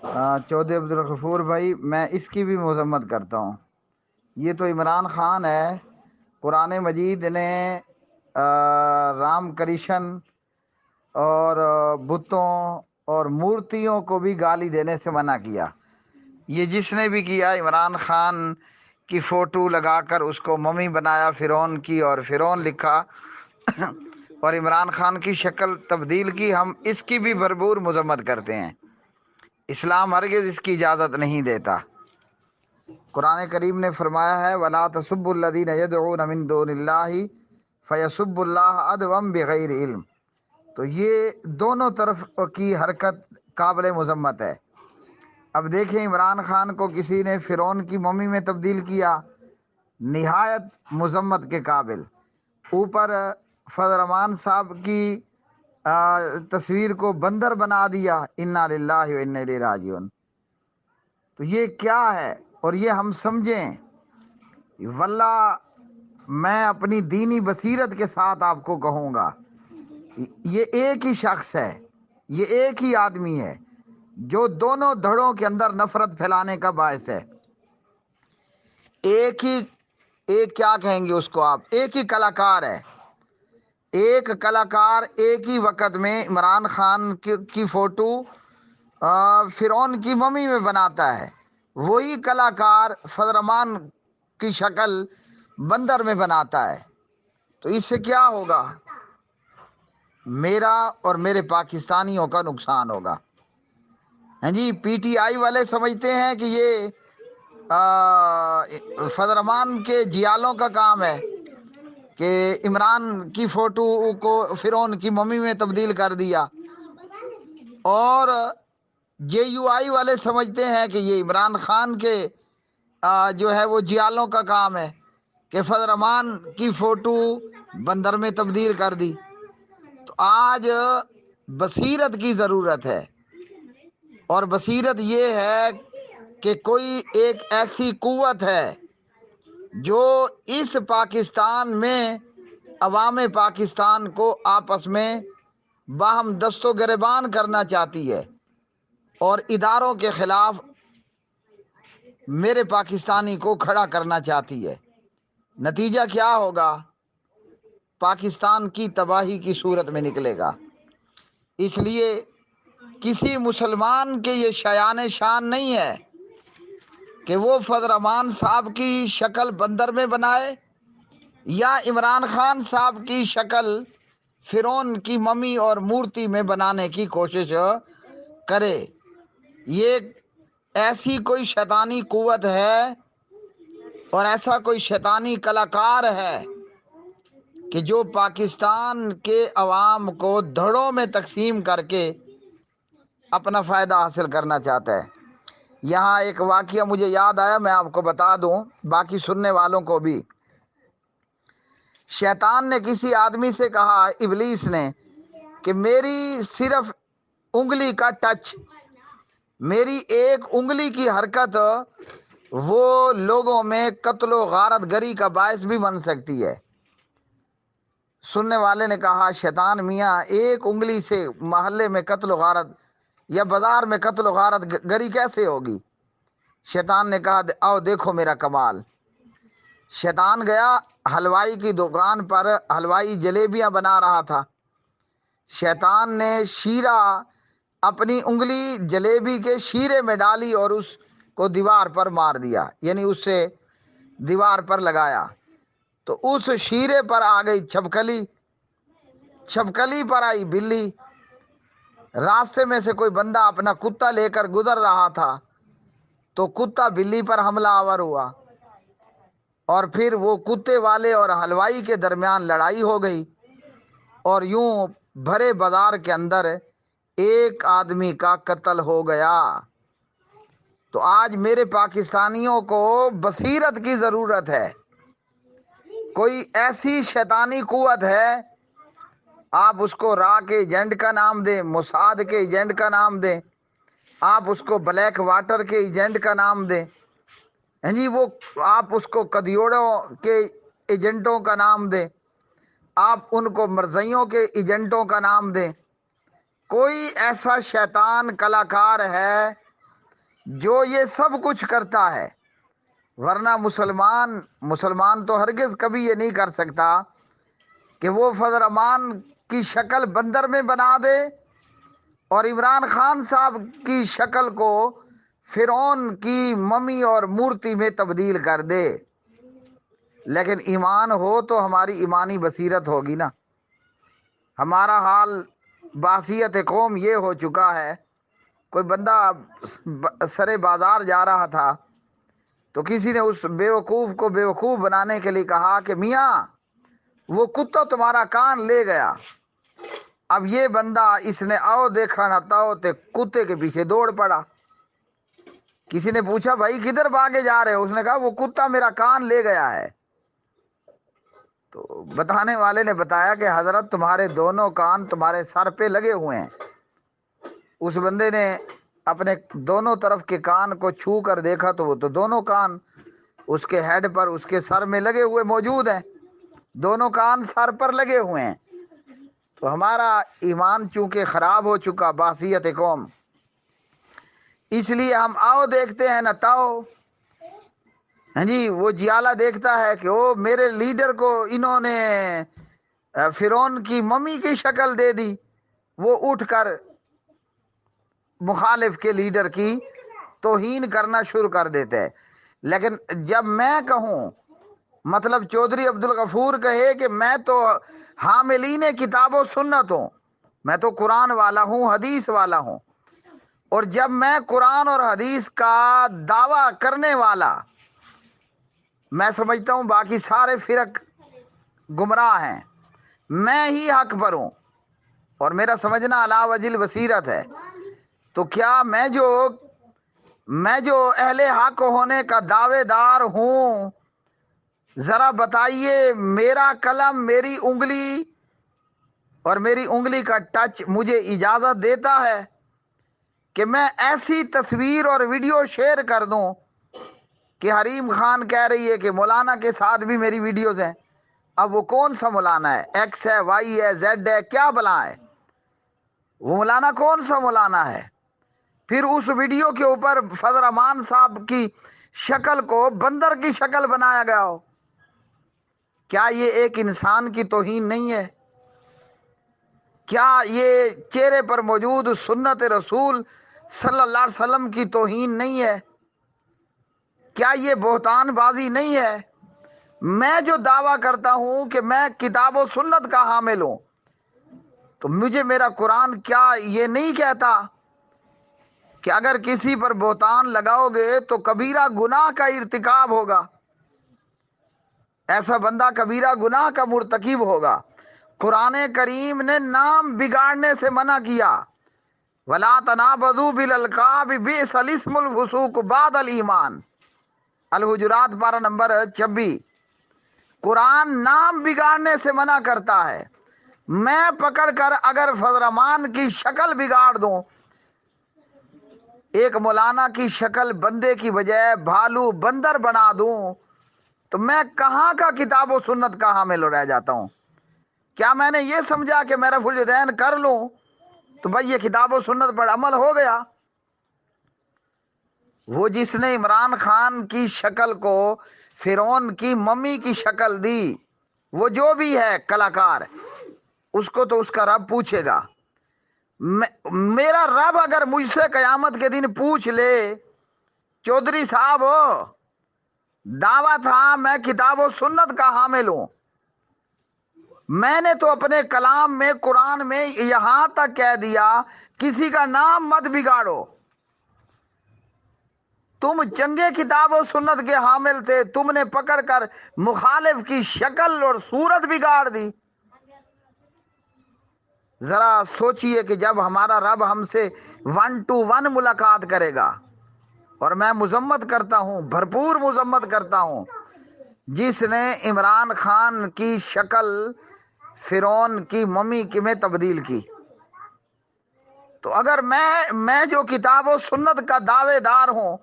چودھری عبدالغفور بھائی، میں اس کی بھی مذمت کرتا ہوں۔ یہ تو عمران خان ہے۔ قرآن مجید نے رام کرشن اور بتوں اور مورتیوں کو بھی گالی دینے سے منع کیا۔ یہ جس نے بھی کیا، عمران خان کی فوٹو لگا کر اس کو ممی بنایا فرعون کی، اور فرعون لکھا اور عمران خان کی شکل تبدیل کی، ہم اس کی بھی بھرپور مذمت کرتے ہیں۔ اسلام ہرگز اس کی اجازت نہیں دیتا۔ قرآن کریم نے فرمایا ہے وَلَا تَسُبُّوا الَّذِينَ يَدْعُونَ مِن دُونِ اللَّهِ فَيَسُبُّوا اللَّهَ عَدْوًا بِغَيْرِ علم۔ تو یہ دونوں طرف کی حرکت قابل مذمت ہے۔ اب دیکھیں، عمران خان کو کسی نے فرعون کی ممی میں تبدیل کیا، نہایت مذمت کے قابل۔ اوپر فضل رحمان صاحب کی تصویر کو بندر بنا دیا، انا للہ و انا الیہ راجعون۔ تو یہ کیا ہے؟ اور یہ ہم سمجھیں، واللہ میں اپنی دینی بصیرت کے ساتھ آپ کو کہوں گا، یہ ایک ہی شخص ہے، یہ ایک ہی آدمی ہے جو دونوں دھڑوں کے اندر نفرت پھیلانے کا باعث ہے۔ ایک کیا کہیں گے اس کو آپ، ایک ہی کلاکار ہے۔ ایک کلاکار ایک ہی وقت میں عمران خان کی فوٹو فرعون کی ممی میں بناتا ہے، وہی کلاکار فضل رحمان کی شکل بندر میں بناتا ہے۔ تو اس سے کیا ہوگا؟ میرا اور میرے پاکستانیوں کا نقصان ہوگا۔ ہاں جی، پی ٹی آئی والے سمجھتے ہیں کہ یہ فضل رحمان کے جیالوں کا کام ہے کہ عمران کی فوٹو کو فرعون کی ممی میں تبدیل کر دیا، اور جے یو آئی والے سمجھتے ہیں کہ یہ عمران خان کے جو ہے وہ جیالوں کا کام ہے کہ فضل رحمان کی فوٹو بندر میں تبدیل کر دی۔ تو آج بصیرت کی ضرورت ہے، اور بصیرت یہ ہے کہ کوئی ایک ایسی قوت ہے جو اس پاکستان میں عوام پاکستان کو آپس میں باہم دست و گریبان کرنا چاہتی ہے، اور اداروں کے خلاف میرے پاکستانی کو کھڑا کرنا چاہتی ہے۔ نتیجہ کیا ہوگا؟ پاکستان کی تباہی کی صورت میں نکلے گا۔ اس لیے کسی مسلمان کے یہ شایان شان نہیں ہے کہ وہ فضل رحمان صاحب کی شکل بندر میں بنائے یا عمران خان صاحب کی شکل فرعون کی ممی اور مورتی میں بنانے کی کوشش کرے۔ یہ ایسی کوئی شیطانی قوت ہے اور ایسا کوئی شیطانی کلاکار ہے کہ جو پاکستان کے عوام کو دھڑوں میں تقسیم کر کے اپنا فائدہ حاصل کرنا چاہتا ہے۔ یہاں ایک واقعہ مجھے یاد آیا، میں آپ کو بتا دوں، باقی سننے والوں کو بھی۔ شیطان نے کسی آدمی سے کہا، ابلیس نے، کہ میری صرف انگلی کا ٹچ، میری ایک انگلی کی حرکت وہ لوگوں میں قتل و غارت گری کا باعث بھی بن سکتی ہے۔ سننے والے نے کہا، شیطان میاں ایک انگلی سے محلے میں قتل و غارت یا بازار میں قتل و غارت گری کیسے ہوگی؟ شیطان نے کہا، آؤ دیکھو میرا کمال۔ شیطان گیا حلوائی کی دکان پر، حلوائی جلیبیاں بنا رہا تھا۔ شیطان نے شیرہ اپنی انگلی جلیبی کے شیرے میں ڈالی اور اس کو دیوار پر مار دیا، یعنی اس سے دیوار پر لگایا، تو اس شیرے پر آ گئی چھپکلی، چھپکلی پر آئی بلی۔ راستے میں سے کوئی بندہ اپنا کتا لے کر گزر رہا تھا تو کتا بلی پر حملہ آور ہوا، اور پھر وہ کتے والے اور حلوائی کے درمیان لڑائی ہو گئی، اور یوں بھرے بازار کے اندر ایک آدمی کا قتل ہو گیا۔ تو آج میرے پاکستانیوں کو بصیرت کی ضرورت ہے۔ کوئی ایسی شیطانی قوت ہے، آپ اس کو را کے ایجنٹ کا نام دیں، موساد کے ایجنٹ کا نام دیں، آپ اس کو بلیک واٹر کے ایجنٹ کا نام دیں، ہاں جی، وہ آپ اس کو قدیوڑوں کے ایجنٹوں کا نام دیں، آپ ان کو مرزیوں کے ایجنٹوں کا نام دیں، کوئی ایسا شیطان کلاکار ہے جو یہ سب کچھ کرتا ہے، ورنہ مسلمان تو ہرگز کبھی یہ نہیں کر سکتا کہ وہ فضل الرحمان کی شکل بندر میں بنا دے اور عمران خان صاحب کی شکل کو فرعون کی ممی اور مورتی میں تبدیل کر دے۔ لیکن ایمان ہو تو ہماری ایمانی بصیرت ہوگی نا۔ ہمارا حال بحثیت قوم یہ ہو چکا ہے، کوئی بندہ سرے بازار جا رہا تھا تو کسی نے اس بیوقوف کو بیوقوف بنانے کے لیے کہا کہ میاں وہ کتا تمہارا کان لے گیا۔ اب یہ بندہ اس نے آؤ دیکھا نہ تاؤ تے کتے کے پیچھے دوڑ پڑا۔ کسی نے پوچھا بھائی کدھر بھاگے جا رہے ہو؟ اس نے کہا وہ کتا میرا کان لے گیا ہے۔ تو بتانے والے نے بتایا کہ حضرت تمہارے دونوں کان تمہارے سر پہ لگے ہوئے ہیں۔ اس بندے نے اپنے دونوں طرف کے کان کو چھو کر دیکھا تو وہ تو دونوں کان اس کے ہیڈ پر، اس کے سر میں لگے ہوئے موجود ہیں، دونوں کان سر پر لگے ہوئے ہیں۔ تو ہمارا ایمان چونکہ خراب ہو چکا باسیت قوم، اس لیے ہم آؤ دیکھتے ہیں نہ تاؤ۔ ہاں جی، وہ جیالہ دیکھتا ہے کہ وہ میرے لیڈر کو انہوں نے فرعون کی ممی کی شکل دے دی، وہ اٹھ کر مخالف کے لیڈر کی توہین کرنا شروع کر دیتے ہیں۔ لیکن جب میں کہوں، مطلب چودھری عبدالغفور کہے کہ میں تو حاملین کتاب و سنت ہوں، میں تو قرآن والا ہوں، حدیث والا ہوں، اور جب میں قرآن اور حدیث کا دعویٰ کرنے والا، میں سمجھتا ہوں باقی سارے فرق گمراہ ہیں، میں ہی حق پر ہوں اور میرا سمجھنا علی وجہ البصیرت ہے، تو کیا میں جو اہل حق ہونے کا دعوے دار ہوں، ذرا بتائیے میرا قلم، میری انگلی اور میری انگلی کا ٹچ مجھے اجازت دیتا ہے کہ میں ایسی تصویر اور ویڈیو شیئر کر دوں کہ حریم خان کہہ رہی ہے کہ مولانا کے ساتھ بھی میری ویڈیوز ہیں؟ اب وہ کون سا مولانا ہے؟ ایکس ہے، وائی ہے، زیڈ ہے، کیا بلا ہے؟ وہ مولانا کون سا مولانا ہے؟ پھر اس ویڈیو کے اوپر فضل الرحمان صاحب کی شکل کو بندر کی شکل بنایا گیا ہو، کیا یہ ایک انسان کی توہین نہیں ہے؟ کیا یہ چہرے پر موجود سنت رسول صلی اللہ علیہ وسلم کی توہین نہیں ہے؟ کیا یہ بہتان بازی نہیں ہے؟ میں جو دعویٰ کرتا ہوں کہ میں کتاب و سنت کا حامل ہوں، تو مجھے میرا قرآن کیا یہ نہیں کہتا کہ اگر کسی پر بہتان لگاؤ گے تو کبیرہ گناہ کا ارتکاب ہوگا، ایسا بندہ کبیرہ گناہ کا مرتکب ہوگا؟ قرآن کریم نے نام بگاڑنے سے منع کیا، وَلَا تَنَابَذُوا بِالْأَلْقَابِ بِئْسَ الِاسْمُ الْفُسُوقُ بَعْدَ الْإِيمَانِ، الحجرات پارہ نمبر 26۔ قرآن نام بگاڑنے سے منع کرتا ہے۔ میں پکڑ کر اگر فضل الرحمان کی شکل بگاڑ دوں، ایک مولانا کی شکل بندے کی بجائے بھالو بندر بنا دوں، تو میں کہاں کا کتاب و سنت کا حامل رہ جاتا ہوں؟ کیا میں نے یہ سمجھا کہ میں رفع الیدین کر لوں تو بھائی یہ کتاب و سنت پر عمل ہو گیا؟ وہ جس نے عمران خان کی شکل کو فرعون کی ممی کی شکل دی، وہ جو بھی ہے کلاکار، اس کو تو اس کا رب پوچھے گا۔ میرا رب اگر مجھ سے قیامت کے دن پوچھ لے، چودھری صاحب ہو، دعویٰ تھا میں کتاب و سنت کا حامل ہوں، میں نے تو اپنے کلام میں قرآن میں یہاں تک کہہ دیا کسی کا نام مت بگاڑو، تم چنگے کتاب و سنت کے حامل تھے، تم نے پکڑ کر مخالف کی شکل اور صورت بگاڑ دی۔ ذرا سوچئے کہ جب ہمارا رب ہم سے 1 to 1 ملاقات کرے گا، اور میں مذمت کرتا ہوں، بھرپور مذمت کرتا ہوں، جس نے عمران خان کی شکل فرعون کی ممی میں تبدیل کی، تو اگر میں جو کتاب و سنت کا دعوے دار ہوں،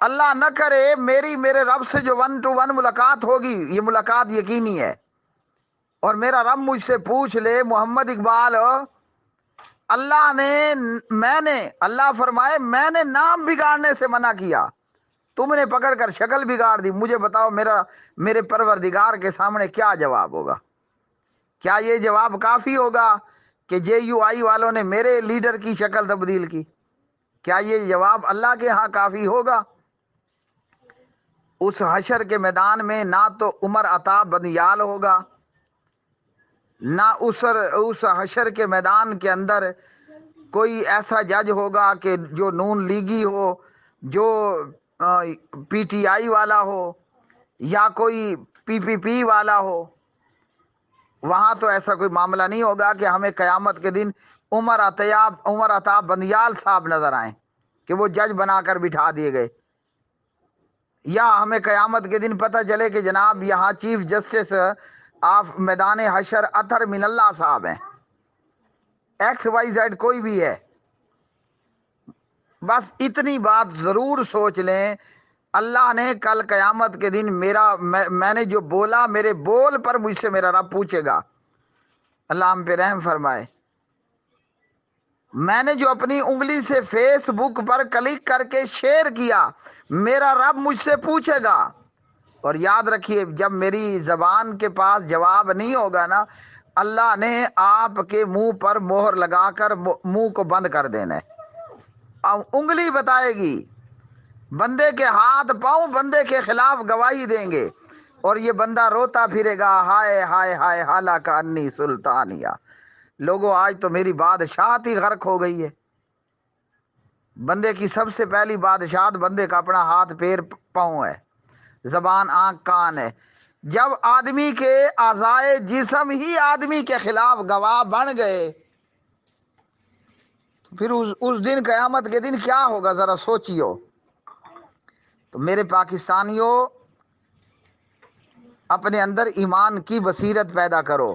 اللہ نہ کرے میرے رب سے جو 1 to 1 ملاقات ہوگی، یہ ملاقات یقینی ہے، اور میرا رب مجھ سے پوچھ لے محمد اقبال اللہ فرمائے میں نے نام بگاڑنے سے منع کیا، تم نے پکڑ کر شکل بگاڑ دی، مجھے بتاؤ میرے پروردگار کے سامنے کیا جواب ہوگا؟ کیا یہ جواب کافی ہوگا کہ جے یو آئی والوں نے میرے لیڈر کی شکل تبدیل کی؟ کیا یہ جواب اللہ کے ہاں کافی ہوگا؟ اس حشر کے میدان میں نہ تو عمر عطا بندیال ہوگا، نہ اس حشر کے میدان کے اندر کوئی ایسا جج ہوگا کہ جو نون لیگی ہو، جو پی ٹی آئی والا ہو، یا کوئی پی پی پی والا ہو۔ وہاں تو ایسا کوئی معاملہ نہیں ہوگا کہ ہمیں قیامت کے دن عمر عطا بندیال صاحب نظر آئیں کہ وہ جج بنا کر بٹھا دیے گئے، یا ہمیں قیامت کے دن پتہ چلے کہ جناب یہاں چیف جسٹس آف میدان حشر اطہر من اللہ صاحب ہیں، ایکس وائی زیڈ کوئی بھی ہے۔ بس اتنی بات ضرور سوچ لیں، اللہ نے کل قیامت کے دن میں نے جو بولا، میرے بول پر مجھ سے میرا رب پوچھے گا۔ اللہ ہم پہ رحم فرمائے۔ میں نے جو اپنی انگلی سے فیس بک پر کلک کر کے شیئر کیا، میرا رب مجھ سے پوچھے گا۔ اور یاد رکھیے، جب میری زبان کے پاس جواب نہیں ہوگا نا، اللہ نے آپ کے منہ پر مہر لگا کر منہ کو بند کر دینا ہے۔ اب انگلی بتائے گی، بندے کے ہاتھ پاؤں بندے کے خلاف گواہی دیں گے، اور یہ بندہ روتا پھرے گا، ہائے ہائے ہائے حالا کا انی سلطانیہ، لوگوں آج تو میری بادشاہت ہی غرق ہو گئی ہے۔ بندے کی سب سے پہلی بادشاہت بندے کا اپنا ہاتھ پیر پاؤں ہے، زبان آنکھ کان ہے۔ جب آدمی کے اعضائے جسم ہی آدمی کے خلاف گواہ بن گئے، تو پھر اس دن قیامت کے دن کیا ہوگا ذرا سوچیو۔ تو میرے پاکستانیوں، اپنے اندر ایمان کی بصیرت پیدا کرو۔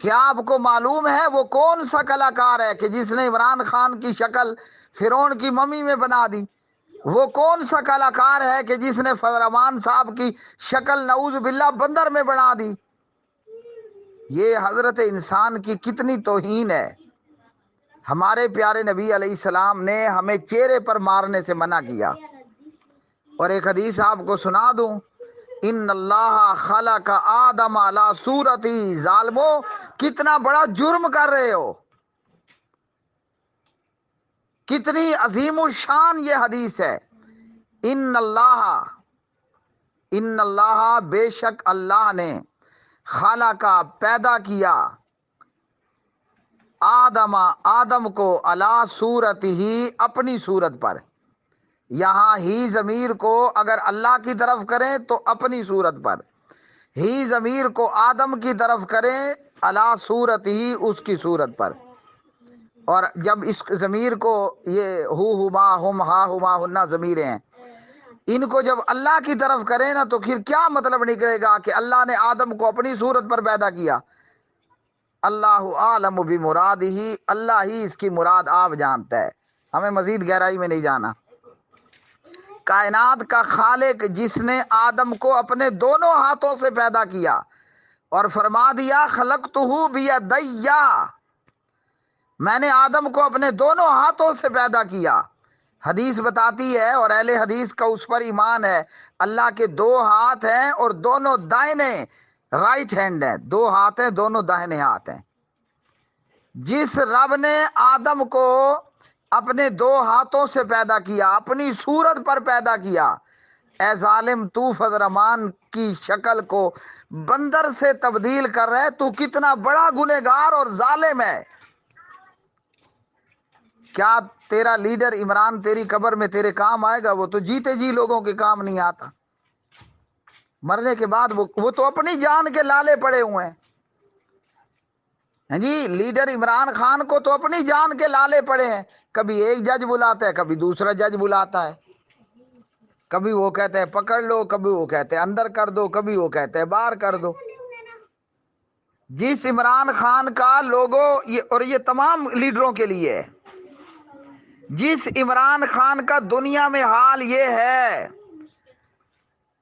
کیا آپ کو معلوم ہے وہ کون سا کلاکار ہے کہ جس نے عمران خان کی شکل فرعون کی ممی میں بنا دی؟ وہ کون سا کلاکار ہے کہ جس نے فضل الرحمان صاحب کی شکل نعوذ باللہ بندر میں بنا دی؟ یہ حضرت انسان کی کتنی توہین ہے۔ ہمارے پیارے نبی علیہ السلام نے ہمیں چہرے پر مارنے سے منع کیا۔ اور ایک حدیث آپ کو سنا دوں، ان اللہ خلق آدم علی صورتی، ظالمو کتنا بڑا جرم کر رہے ہو، کتنی عظیم الشان یہ حدیث ہے۔ ان اللہ بے شک اللہ نے خلق پیدا کیا آدم کو علی صورتی ہی، اپنی صورت پر۔ یہاں ہی ضمیر کو اگر اللہ کی طرف کریں تو اپنی صورت پر، ہی ضمیر کو آدم کی طرف کریں علی صورت ہی، اس کی صورت پر۔ اور جب اس ضمیر کو، یہ ہما ہم ہا ہما ہننا ضمیریں ہیں، ان کو جب اللہ کی طرف کریں نا تو پھر کیا مطلب نکلے گا کہ اللہ نے آدم کو اپنی صورت پر پیدا کیا؟ اللہ عالم بمرادہ، اللہ ہی اس کی مراد آپ جانتا ہے، ہمیں مزید گہرائی میں نہیں جانا۔ کائنات کا خالق جس نے آدم کو اپنے دونوں ہاتھوں سے پیدا کیا اور فرما دیا خلقتہ بیدی، میں نے آدم کو اپنے دونوں ہاتھوں سے پیدا کیا۔ حدیث بتاتی ہے، اور اہل حدیث کا اس پر ایمان ہے، اللہ کے دو ہاتھ ہیں اور دونوں دائنے رائٹ ہینڈ ہیں، دو ہاتھ ہیں دونوں دائنے ہاتھ ہیں۔ جس رب نے آدم کو اپنے دو ہاتھوں سے پیدا کیا، اپنی صورت پر پیدا کیا، اے ظالم تو فضل الرحمان کی شکل کو بندر سے تبدیل کر رہے، تو کتنا بڑا گنہگار اور ظالم ہے۔ کیا تیرا لیڈر عمران تیری قبر میں تیرے کام آئے گا؟ وہ تو جیتے جی لوگوں کے کام نہیں آتا، مرنے کے بعد وہ تو اپنی جان کے لالے پڑے ہوئے ہیں۔ جی لیڈر عمران خان کو تو اپنی جان کے لالے پڑے ہیں، کبھی ایک جج بلاتا ہے، کبھی دوسرا جج بلاتا ہے، کبھی وہ کہتے ہیں پکڑ لو، کبھی وہ کہتے ہیں اندر کر دو، کبھی وہ کہتے ہیں باہر کر دو۔ جس عمران خان کا لوگو، اور یہ تمام لیڈروں کے لیے ہے، جس عمران خان کا دنیا میں حال یہ ہے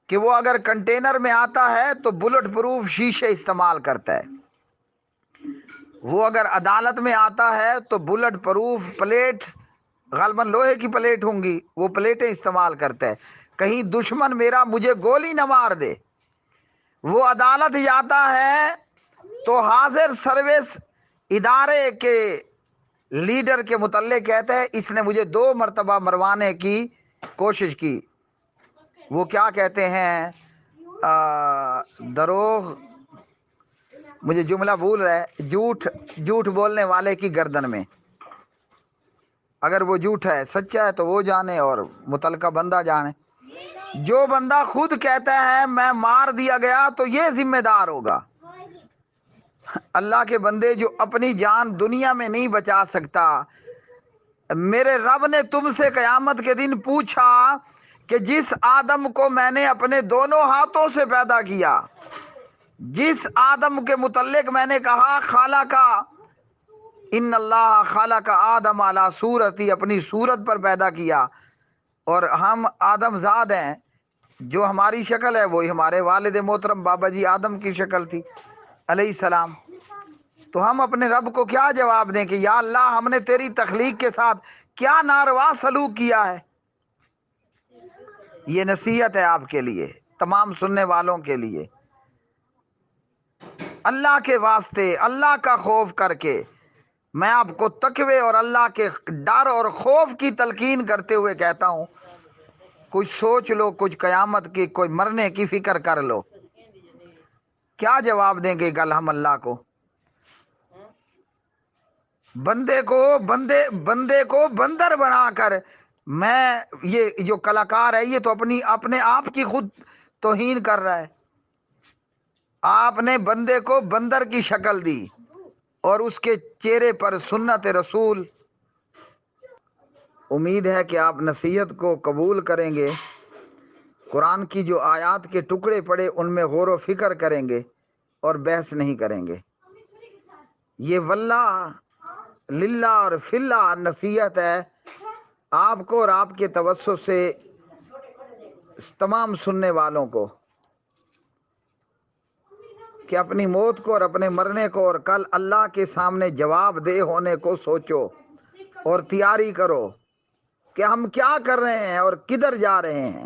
کہ وہ اگر کنٹینر میں آتا ہے تو بلٹ پروف شیشے استعمال کرتا ہے، وہ اگر عدالت میں آتا ہے تو بلٹ پروف پلیٹ، غالباً لوہے کی پلیٹ ہوں گی، وہ پلیٹیں استعمال کرتا ہے، کہیں دشمن میرا مجھے گولی نہ مار دے۔ وہ عدالت جاتا ہے تو حاضر سروس ادارے کے لیڈر کے متعلق کہتا ہے اس نے مجھے 2 مرتبہ مروانے کی کوشش کی۔ وہ کیا کہتے ہیں، دروغ، مجھے جملہ بھول رہا ہے، جھوٹ بولنے والے کی گردن میں، اگر وہ جھوٹ ہے سچا ہے تو وہ جانے اور متعلقہ بندہ جانے۔ جو بندہ خود کہتا ہے میں مار دیا گیا تو یہ ذمہ دار ہوگا۔ اللہ کے بندے جو اپنی جان دنیا میں نہیں بچا سکتا، میرے رب نے تم سے قیامت کے دن پوچھا کہ جس آدم کو میں نے اپنے دونوں ہاتھوں سے پیدا کیا، جس آدم کے متعلق میں نے کہا خالقہ ان اللہ خالق آدم علی صورتی، اپنی صورت پر پیدا کیا، اور ہم آدم زاد ہیں، جو ہماری شکل ہے وہی ہمارے والد محترم بابا جی آدم کی شکل تھی علیہ السلام۔ تو ہم اپنے رب کو کیا جواب دیں کہ یا اللہ ہم نے تیری تخلیق کے ساتھ کیا ناروا سلوک کیا ہے؟ یہ نصیحت ہے آپ کے لیے، تمام سننے والوں کے لیے، اللہ کے واسطے اللہ کا خوف کر کے میں آپ کو تقوی اور اللہ کے ڈر اور خوف کی تلقین کرتے ہوئے کہتا ہوں، کچھ سوچ لو، کچھ قیامت کی، کوئی مرنے کی فکر کر لو۔ کیا جواب دیں گے کل ہم اللہ کو؟ بندے کو بندر بنا کر، میں یہ جو کلاکار ہے یہ تو اپنے آپ کی خود توہین کر رہا ہے۔ آپ نے بندے کو بندر کی شکل دی اور اس کے چہرے پر سنت رسول۔ امید ہے کہ آپ نصیحت کو قبول کریں گے، قرآن کی جو آیات کے ٹکڑے پڑے ان میں غور و فکر کریں گے اور بحث نہیں کریں گے۔ یہ واللہ للہ اور فلہ نصیحت ہے آپ کو اور آپ کے توسط سے تمام سننے والوں کو، کہ اپنی موت کو اور اپنے مرنے کو اور کل اللہ کے سامنے جواب دہ ہونے کو سوچو اور تیاری کرو کہ ہم کیا کر رہے ہیں اور کدھر جا رہے ہیں۔